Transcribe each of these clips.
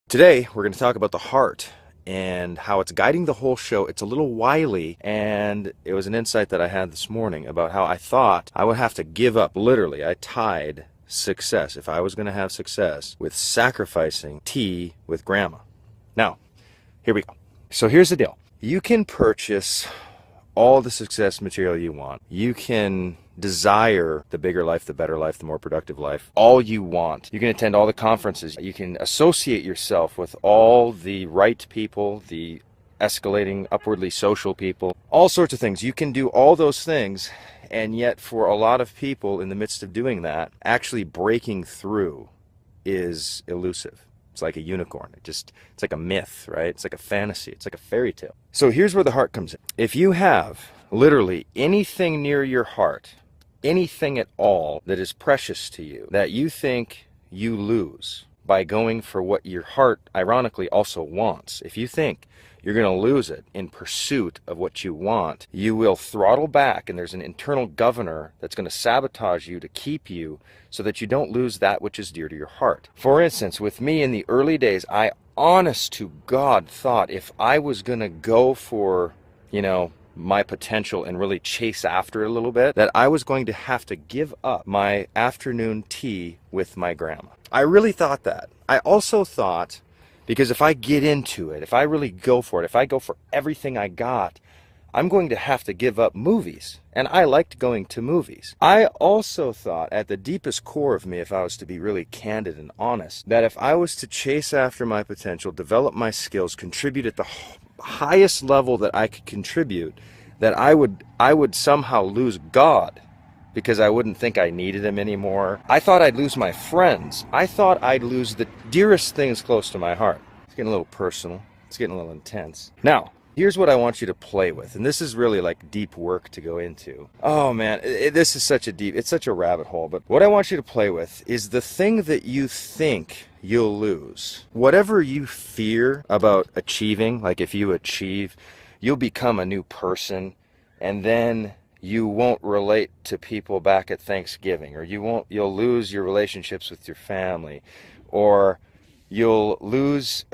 Today, we're going to talk about the heart and how it's guiding the whole show. It's a little wily, and it was an insight that I had this morning about how I thought I would have to give up. Literally, I tied success, if I was going to have success, with sacrificing tea with grandma. Now, here we go. So here's the deal. You can purchase all the success material you want. You can desire the bigger life, the better life, the more productive life, all you want. You can attend all the conferences. You can associate yourself with all the right people, the escalating, upwardly social people, all sorts of things. You can do all those things, and yet for a lot of people in the midst of doing that, actually breaking through is elusive. It's like a unicorn. It's like a myth, right? It's like a fantasy. It's like a fairy tale. So here's where the heart comes in. If you have literally anything near your heart, anything at all that is precious to you, that you think you lose by going for what your heart ironically also wants, if you think you're going to lose it in pursuit of what you want, you will throttle back, and there's an internal governor that's going to sabotage you to keep you so that you don't lose that which is dear to your heart. For instance, with me in the early days, I honest to God thought if I was going to go for, my potential and really chase after it a little bit, that I was going to have to give up my afternoon tea with my grandma. I really thought that. I also thought, because if I get into it, if I really go for it, if I go for everything I got, I'm going to have to give up movies. And I liked going to movies. I also thought, at the deepest core of me, if I was to be really candid and honest, that if I was to chase after my potential, develop my skills, contribute at the highest level that I could contribute, that I would somehow lose God, because I wouldn't think I needed him anymore. I thought I'd lose my friends. I thought I'd lose the dearest things close to my heart. It's getting a little personal. It's getting a little intense. Now, here's what I want you to play with, and this is really like deep work to go into. Oh man, this is it's such a rabbit hole, but what I want you to play with is the thing that you think you'll lose. Whatever you fear about achieving, like if you achieve, you'll become a new person, and then you won't relate to people back at Thanksgiving, or you'll lose your relationships with your family, or you'll lose...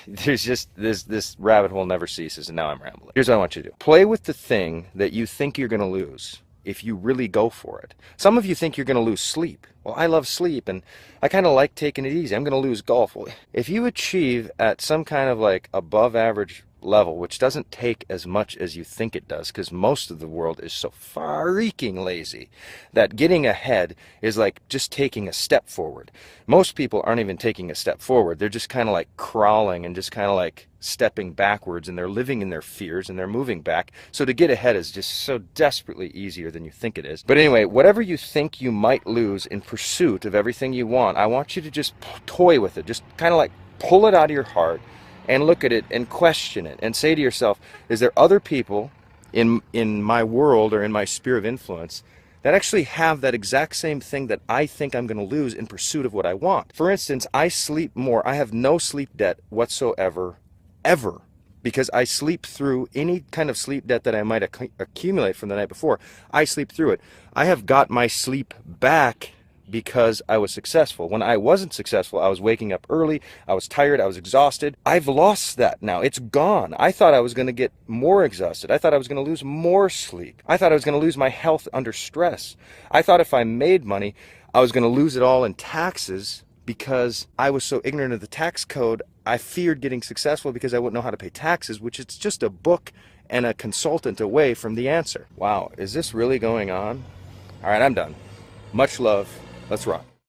There's just this rabbit hole never ceases, and now I'm rambling. Here's what I want you to do. Play with the thing that you think you're going to lose if you really go for it. Some of you think you're going to lose sleep. Well, I love sleep, and I kind of like taking it easy. I'm going to lose golf. Well, if you achieve at some kind of like above average level, which doesn't take as much as you think it does, because most of the world is so freaking lazy that getting ahead is like just taking a step forward. Most people aren't even taking a step forward. They're just kind of like crawling and just kind of like stepping backwards, and they're living in their fears and they're moving back. So to get ahead is just so desperately easier than you think it is. But anyway, whatever you think you might lose in pursuit of everything you want, I want you to just toy with it. Just kind of like pull it out of your heart and look at it and question it and say to yourself, is there other people in my world or in my sphere of influence that actually have that exact same thing that I think I'm going to lose in pursuit of what I want? For instance, I sleep more. I have no sleep debt whatsoever, ever, because I sleep through any kind of sleep debt that I might accumulate from the night before. I sleep through it. I have got my sleep back because I was successful. When I wasn't successful, I was waking up early, I was tired, I was exhausted. I've lost that now. It's gone. I thought I was going to get more exhausted. I thought I was going to lose more sleep. I thought I was going to lose my health under stress. I thought if I made money, I was going to lose it all in taxes, because I was so ignorant of the tax code. I feared getting successful because I wouldn't know how to pay taxes, which is just a book and a consultant away from the answer. Wow, is this really going on? All right, I'm done. Much love. Let's rock.